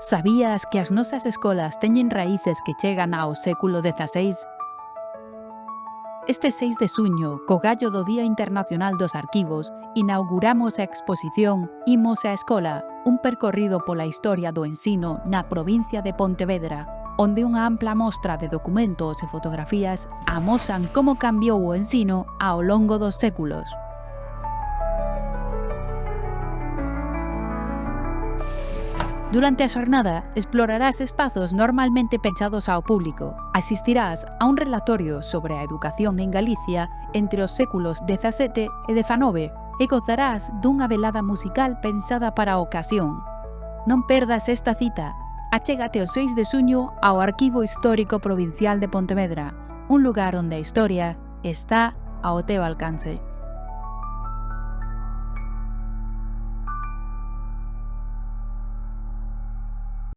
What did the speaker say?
Sabías que as nosas escolas teñen raíces que chegan ao século XVI? Este 6 de xuño, co gallo do Día Internacional dos Arquivos, inauguramos a exposición Imos á Escola, un percorrido pola historia do ensino na provincia de Pontevedra, onde unha ampla mostra de documentos e fotografías amosan como cambiou o ensino ao longo dos séculos. Durante a xornada, explorarás espazos normalmente pechados ao público. Asistirás a un relatorio sobre a educación en Galicia entre os séculos XVII e XIX e gozarás dunha velada musical pensada para a ocasión. Non perdas esta cita. Achégate o 6 de xuño ao Arquivo Histórico Provincial de Pontevedra, un lugar onde a historia está ao teu alcance.